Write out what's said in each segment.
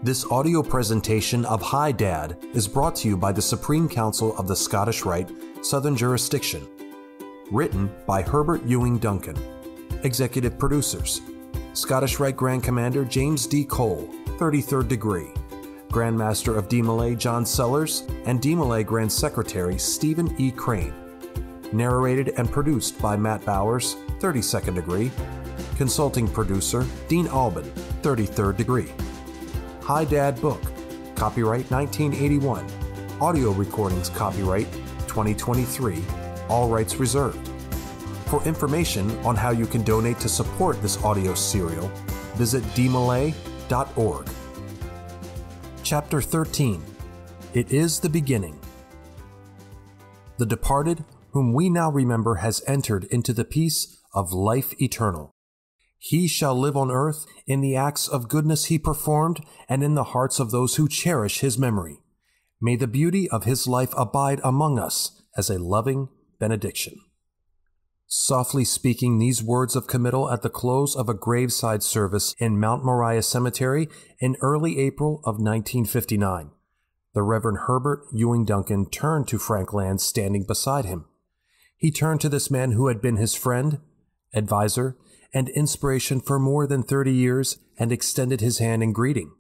This audio presentation of Hi Dad is brought to you by the Supreme Council of the Scottish Rite, Southern Jurisdiction. Written by Herbert Ewing Duncan. Executive producers: Scottish Rite Grand Commander James D. Cole, 33rd degree. Grand Master of DeMolay John Sellars and DeMolay Grand Secretary Stephen E. Crane. Narrated and produced by Matt Bowers, 32nd degree. Consulting producer Dean Alban, 33rd degree. Hi Dad book, copyright 1981. Audio recordings copyright 2023. All rights reserved. For information on how you can donate to support this audio serial, visit DeMolay.org. Chapter 13. It is the beginning. The departed, whom we now remember, has entered into the peace of life eternal. He shall live on earth in the acts of goodness he performed and in the hearts of those who cherish his memory. May the beauty of his life abide among us as a loving benediction. Softly speaking these words of committal at the close of a graveside service in Mount Moriah Cemetery in early April of 1959, the Reverend Herbert Ewing Duncan turned to Frank Land standing beside him. He turned to this man who had been his friend, advisor, and inspiration for more than 30 years and extended his hand in greeting.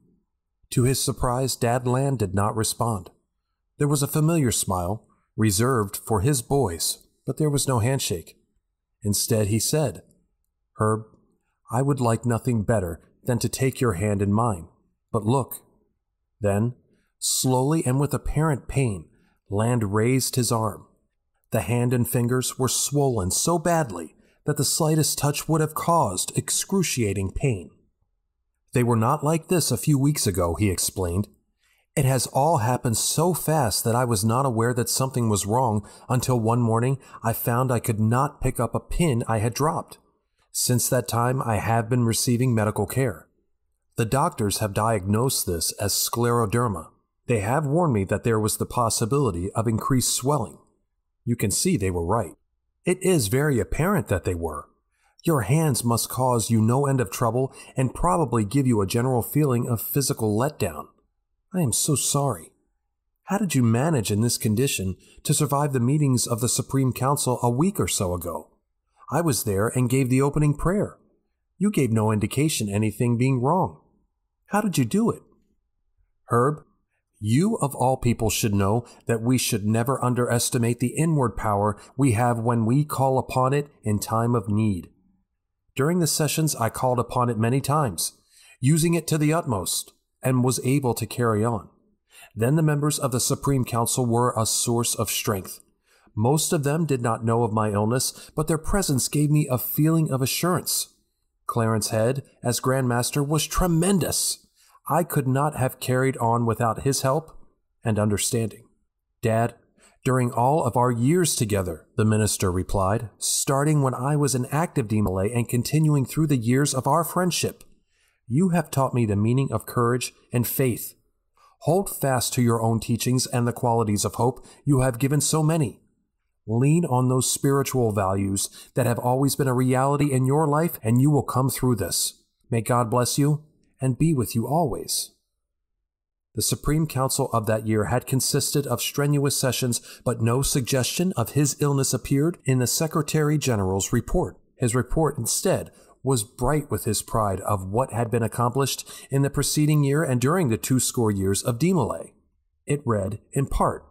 To his surprise, Dad Land did not respond. There was a familiar smile, reserved for his boys, but there was no handshake. Instead, he said, "Herb, I would like nothing better than to take your hand in mine. But look." Then, slowly and with apparent pain, Land raised his arm. The hand and fingers were swollen so badly that the slightest touch would have caused excruciating pain. "They were not like this a few weeks ago," he explained. "It has all happened so fast that I was not aware that something was wrong until one morning I found I could not pick up a pin I had dropped. Since that time, I have been receiving medical care. The doctors have diagnosed this as scleroderma. They have warned me that there was the possibility of increased swelling. You can see they were right. It is very apparent that they were. Your hands must cause you no end of trouble and probably give you a general feeling of physical letdown. I am so sorry. How did you manage in this condition to survive the meetings of the Supreme Council a week or so ago? I was there and gave the opening prayer. You gave no indication anything being wrong. How did you do it?" "Herb, you of all people should know that we should never underestimate the inward power we have when we call upon it in time of need. During the sessions, I called upon it many times, using it to the utmost, and was able to carry on. Then the members of the Supreme Council were a source of strength. Most of them did not know of my illness, but their presence gave me a feeling of assurance. Clarence Head, as Grand Master, was tremendous. I could not have carried on without his help and understanding." "Dad, during all of our years together," the minister replied, "starting when I was an active DeMolay and continuing through the years of our friendship, you have taught me the meaning of courage and faith. Hold fast to your own teachings and the qualities of hope you have given so many. Lean on those spiritual values that have always been a reality in your life, and you will come through this. May God bless you and be with you always." The Supreme Council of that year had consisted of strenuous sessions, but no suggestion of his illness appeared in the Secretary General's report. His report, instead, was bright with his pride of what had been accomplished in the preceding year and during the 20 years of DeMolay. It read, in part,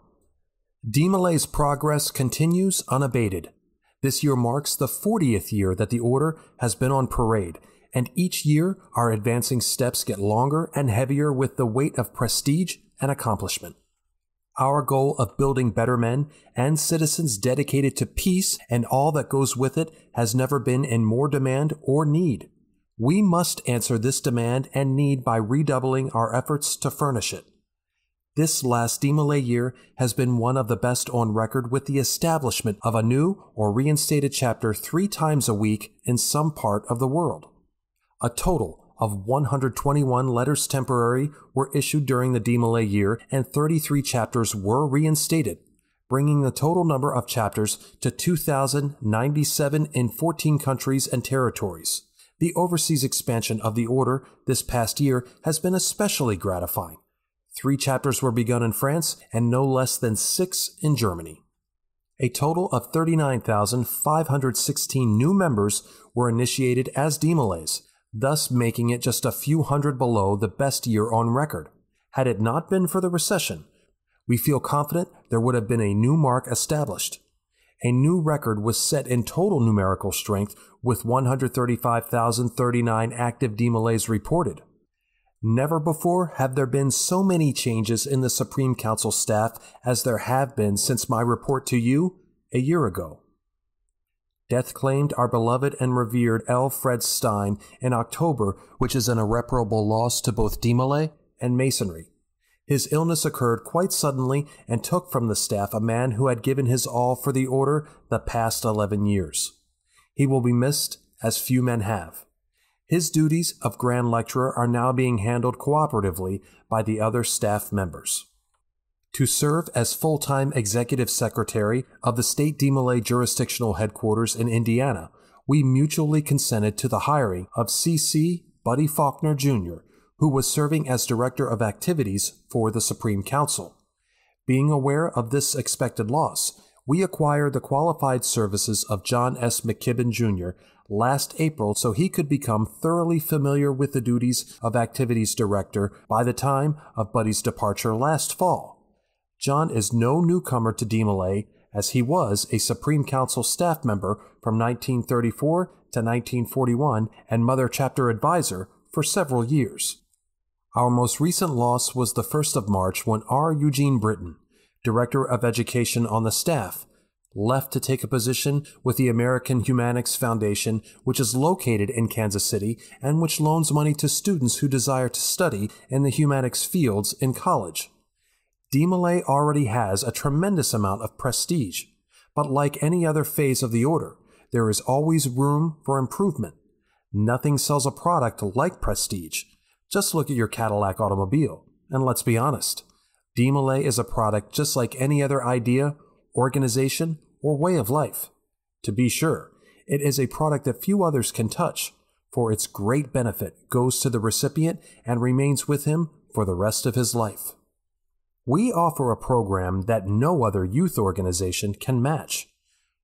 "DeMolay's progress continues unabated. This year marks the 40th year that the Order has been on parade, and each year our advancing steps get longer and heavier with the weight of prestige and accomplishment. Our goal of building better men and citizens dedicated to peace and all that goes with it has never been in more demand or need. We must answer this demand and need by redoubling our efforts to furnish it. This last DeMolay year has been one of the best on record, with the establishment of a new or reinstated chapter 3 times a week in some part of the world. A total of 121 letters temporary were issued during the DeMolay year, and 33 chapters were reinstated, bringing the total number of chapters to 2,097 in 14 countries and territories. The overseas expansion of the order this past year has been especially gratifying. 3 chapters were begun in France and no less than 6 in Germany. A total of 39,516 new members were initiated as DeMolays, thus making it just a few hundred below the best year on record. Had it not been for the recession, we feel confident there would have been a new mark established. A new record was set in total numerical strength with 135,039 active DeMolays reported. Never before have there been so many changes in the Supreme Council staff as there have been since my report to you a year ago. Death claimed our beloved and revered L. Fred Stein in October, which is an irreparable loss to both DeMolay and Masonry. His illness occurred quite suddenly and took from the staff a man who had given his all for the order the past 11 years. He will be missed as few men have. His duties of Grand Lecturer are now being handled cooperatively by the other staff members. To serve as full-time Executive Secretary of the State DeMolay Jurisdictional Headquarters in Indiana, we mutually consented to the hiring of C.C. Buddy Faulkner, Jr., who was serving as Director of Activities for the Supreme Council. Being aware of this expected loss, we acquired the qualified services of John S. McKibben, Jr. last April so he could become thoroughly familiar with the duties of Activities Director by the time of Buddy's departure last fall. John is no newcomer to DeMolay, as he was a Supreme Council staff member from 1934 to 1941 and Mother Chapter Advisor for several years. Our most recent loss was the 1st of March when R. Eugene Britton, Director of Education on the staff, left to take a position with the American Humanics Foundation, which is located in Kansas City and which loans money to students who desire to study in the humanics fields in college. DeMolay already has a tremendous amount of prestige, but like any other phase of the order, there is always room for improvement. Nothing sells a product like prestige. Just look at your Cadillac automobile, and let's be honest. DeMolay is a product just like any other idea, organization, or way of life. To be sure, it is a product that few others can touch, for its great benefit goes to the recipient and remains with him for the rest of his life. We offer a program that no other youth organization can match.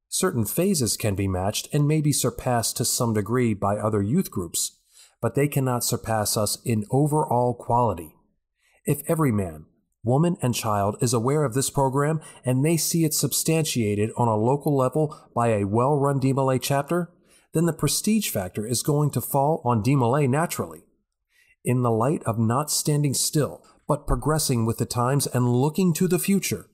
Certain phases can be matched and may be surpassed to some degree by other youth groups, but they cannot surpass us in overall quality. If every man, woman, and child is aware of this program and they see it substantiated on a local level by a well-run DeMolay chapter, then the prestige factor is going to fall on DeMolay naturally. In the light of not standing still, but progressing with the times and looking to the future,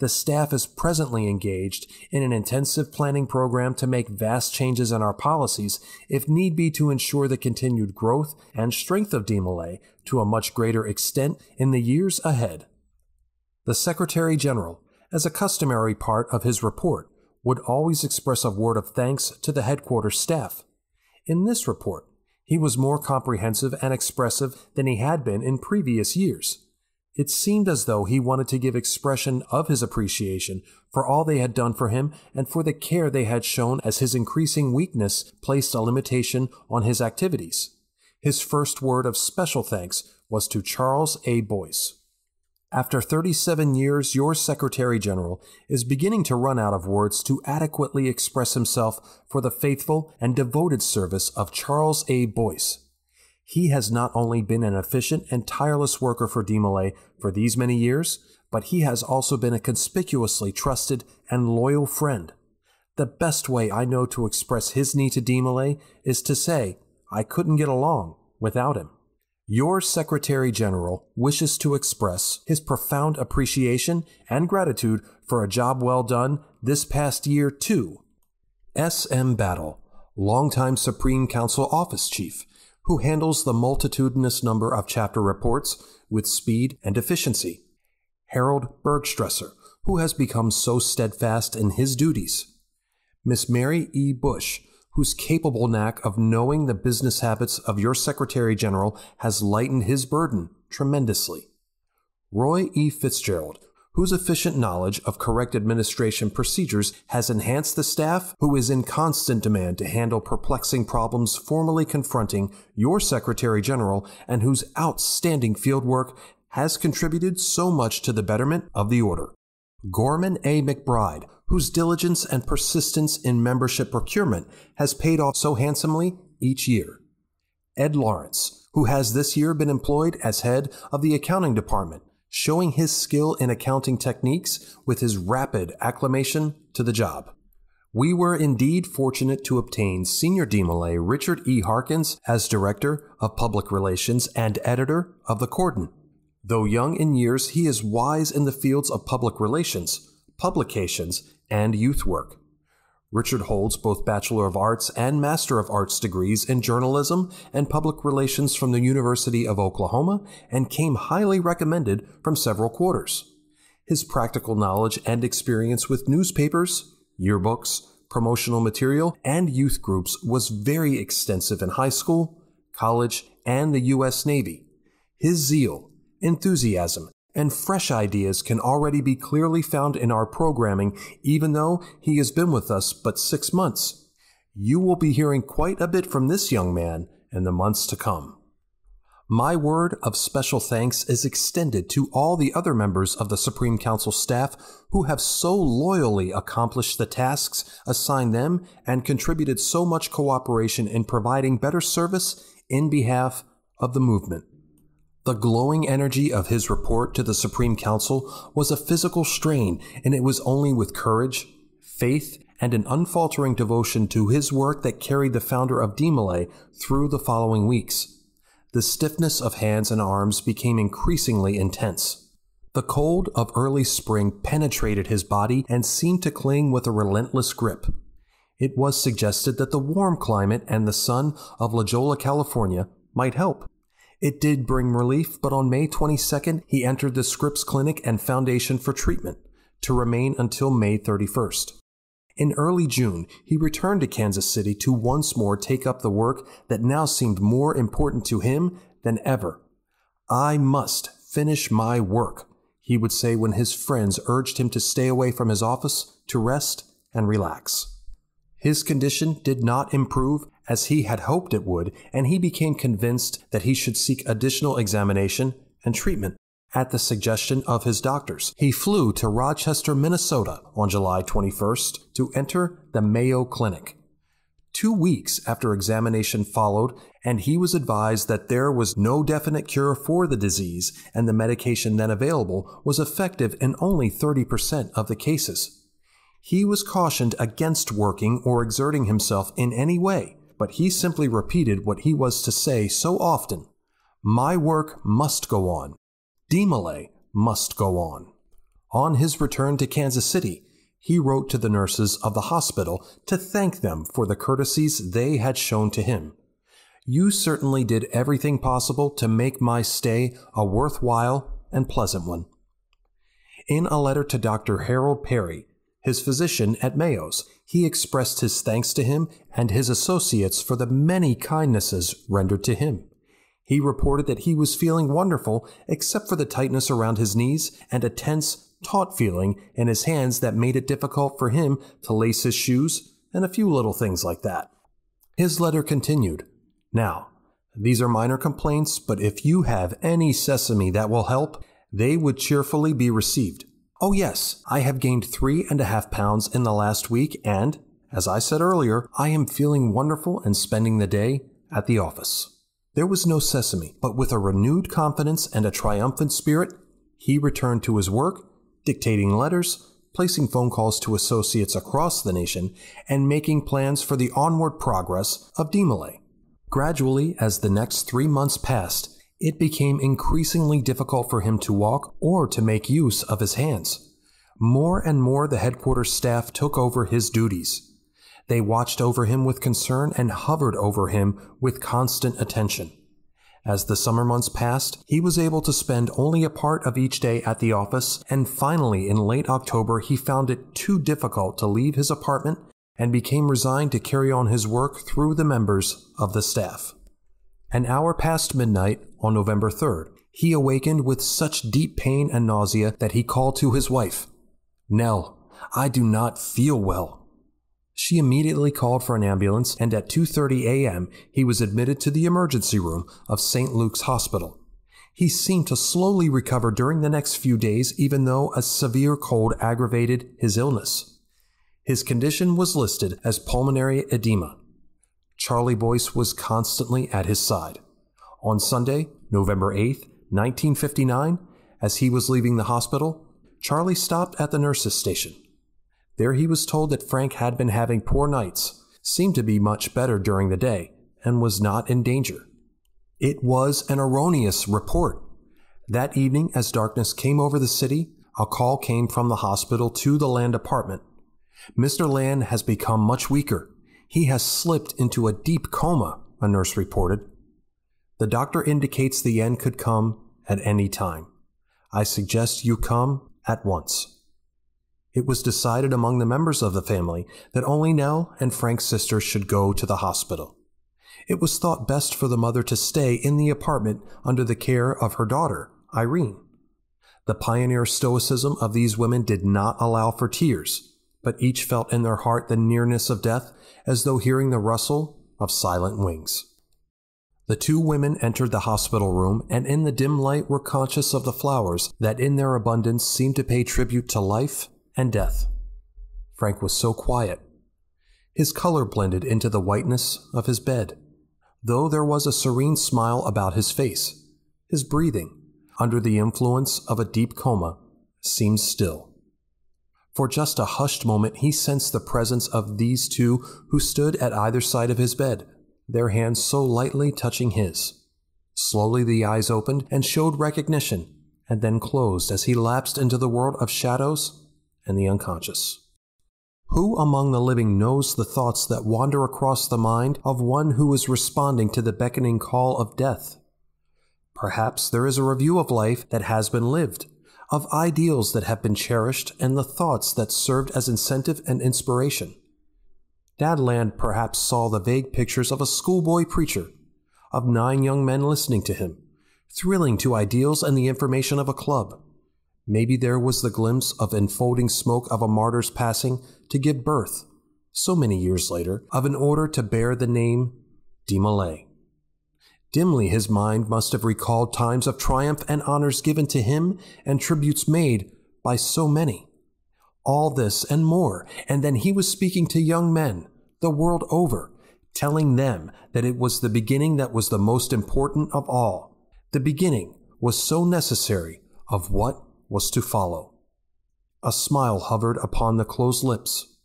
the staff is presently engaged in an intensive planning program to make vast changes in our policies if need be to ensure the continued growth and strength of DeMolay to a much greater extent in the years ahead. The Secretary General, as a customary part of his report, would always express a word of thanks to the headquarters staff. In this report, he was more comprehensive and expressive than he had been in previous years. It seemed as though he wanted to give expression of his appreciation for all they had done for him and for the care they had shown as his increasing weakness placed a limitation on his activities. His first word of special thanks was to Charles A. Boyce. After 37 years, your Secretary General is beginning to run out of words to adequately express himself for the faithful and devoted service of Charles A. Boyce. He has not only been an efficient and tireless worker for DeMolay for these many years, but he has also been a conspicuously trusted and loyal friend. The best way I know to express his need to DeMolay is to say, I couldn't get along without him. Your Secretary General wishes to express his profound appreciation and gratitude for a job well done this past year to S.M. Battle, longtime Supreme Council Office Chief, who handles the multitudinous number of chapter reports with speed and efficiency. Harold Bergstresser, who has become so steadfast in his duties. Miss Mary E. Bush, whose capable knack of knowing the business habits of your Secretary General has lightened his burden tremendously. Roy E. Fitzgerald, whose efficient knowledge of correct administration procedures has enhanced the staff, who is in constant demand to handle perplexing problems formally confronting your Secretary General, and whose outstanding field work has contributed so much to the betterment of the Order. Gorman A. McBride, whose diligence and persistence in membership procurement has paid off so handsomely each year. Ed Lawrence, who has this year been employed as head of the accounting department, showing his skill in accounting techniques with his rapid acclimation to the job. We were indeed fortunate to obtain Senior DeMolay Richard E. Harkins as Director of Public Relations and Editor of the Cordon. Though young in years, he is wise in the fields of public relations, publications, and youth work. Richard holds both Bachelor of Arts and Master of Arts degrees in journalism and public relations from the University of Oklahoma and came highly recommended from several quarters. His practical knowledge and experience with newspapers, yearbooks, promotional material, and youth groups was very extensive in high school, college, and the U.S. Navy. His zeal, enthusiasm, and fresh ideas can already be clearly found in our programming, even though he has been with us but 6 months. You will be hearing quite a bit from this young man in the months to come. My word of special thanks is extended to all the other members of the Supreme Council staff who have so loyally accomplished the tasks assigned them and contributed so much cooperation in providing better service in behalf of the movement. The glowing energy of his report to the Supreme Council was a physical strain, and it was only with courage, faith, and an unfaltering devotion to his work that carried the founder of DeMolay through the following weeks. The stiffness of hands and arms became increasingly intense. The cold of early spring penetrated his body and seemed to cling with a relentless grip. It was suggested that the warm climate and the sun of La Jolla, California, might help. It did bring relief, but on May 22nd, he entered the Scripps Clinic and Foundation for treatment, to remain until May 31st. In early June, he returned to Kansas City to once more take up the work that now seemed more important to him than ever. "I must finish my work," he would say when his friends urged him to stay away from his office to rest and relax. His condition did not improve as he had hoped it would, and he became convinced that he should seek additional examination and treatment. At the suggestion of his doctors, he flew to Rochester, Minnesota on July 21st to enter the Mayo Clinic. 2 weeks after examination followed, and he was advised that there was no definite cure for the disease, and the medication then available was effective in only 30% of the cases. He was cautioned against working or exerting himself in any way, but he simply repeated what he was to say so often: "My work must go on. DeMolay must go on." On his return to Kansas City, he wrote to the nurses of the hospital to thank them for the courtesies they had shown to him. "You certainly did everything possible to make my stay a worthwhile and pleasant one." In a letter to Dr. Harold Perry, his physician at Mayo's, he expressed his thanks to him and his associates for the many kindnesses rendered to him. He reported that he was feeling wonderful except for the tightness around his knees and a tense, taut feeling in his hands that made it difficult for him to lace his shoes and a few little things like that. His letter continued, "Now, these are minor complaints, but if you have any sesame that will help, they would cheerfully be received. Oh yes, I have gained 3.5 pounds in the last week, and, as I said earlier, I am feeling wonderful and spending the day at the office." There was no sesame, but with a renewed confidence and a triumphant spirit, he returned to his work, dictating letters, placing phone calls to associates across the nation, and making plans for the onward progress of DeMolay. Gradually, as the next 3 months passed, it became increasingly difficult for him to walk or to make use of his hands. More and more the headquarters staff took over his duties. They watched over him with concern and hovered over him with constant attention. As the summer months passed, he was able to spend only a part of each day at the office, and finally in late October he found it too difficult to leave his apartment and became resigned to carry on his work through the members of the staff. An hour past midnight on November 3rd, he awakened with such deep pain and nausea that he called to his wife, "Nell, I do not feel well." She immediately called for an ambulance, and at 2:30 a.m. he was admitted to the emergency room of St. Luke's Hospital. He seemed to slowly recover during the next few days, even though a severe cold aggravated his illness. His condition was listed as pulmonary edema. Charlie Boyce was constantly at his side. On Sunday, November 8th, 1959, as he was leaving the hospital, Charlie stopped at the nurse's station. There he was told that Frank had been having poor nights, seemed to be much better during the day, and was not in danger. It was an erroneous report. That evening, as darkness came over the city, a call came from the hospital to the Land Department. "Mr. Land has become much weaker. He has slipped into a deep coma," a nurse reported. "The doctor indicates the end could come at any time. I suggest you come at once." It was decided among the members of the family that only Nell and Frank's sister should go to the hospital. It was thought best for the mother to stay in the apartment under the care of her daughter, Irene. The pioneer stoicism of these women did not allow for tears, but each felt in their heart the nearness of death as though hearing the rustle of silent wings. The two women entered the hospital room, and in the dim light were conscious of the flowers that in their abundance seemed to pay tribute to life and death. Frank was so quiet. His color blended into the whiteness of his bed, though there was a serene smile about his face. His breathing, under the influence of a deep coma, seemed still. For just a hushed moment he sensed the presence of these two who stood at either side of his bed, their hands so lightly touching his. Slowly the eyes opened and showed recognition, and then closed as he lapsed into the world of shadows and the unconscious. Who among the living knows the thoughts that wander across the mind of one who is responding to the beckoning call of death? Perhaps there is a review of life that has been lived, of ideals that have been cherished, and the thoughts that served as incentive and inspiration. Dad Land perhaps saw the vague pictures of a schoolboy preacher, of 9 young men listening to him, thrilling to ideals and the information of a club. Maybe there was the glimpse of enfolding smoke of a martyr's passing to give birth, so many years later, of an order to bear the name DeMolay. Dimly his mind must have recalled times of triumph and honors given to him and tributes made by so many. All this and more, and then he was speaking to young men, the world over, telling them that it was the beginning that was the most important of all. The beginning was so necessary of what was to follow. A smile hovered upon the closed lips.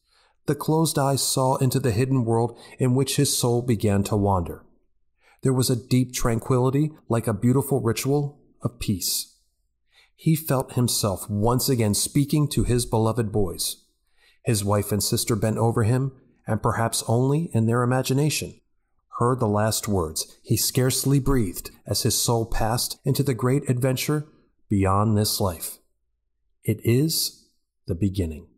The closed eyes saw into the hidden world in which his soul began to wander. There was a deep tranquility, like a beautiful ritual of peace. He felt himself once again speaking to his beloved boys. His wife and sister bent over him, and perhaps only in their imagination, heard the last words he scarcely breathed as his soul passed into the great adventure beyond this life. It is the beginning.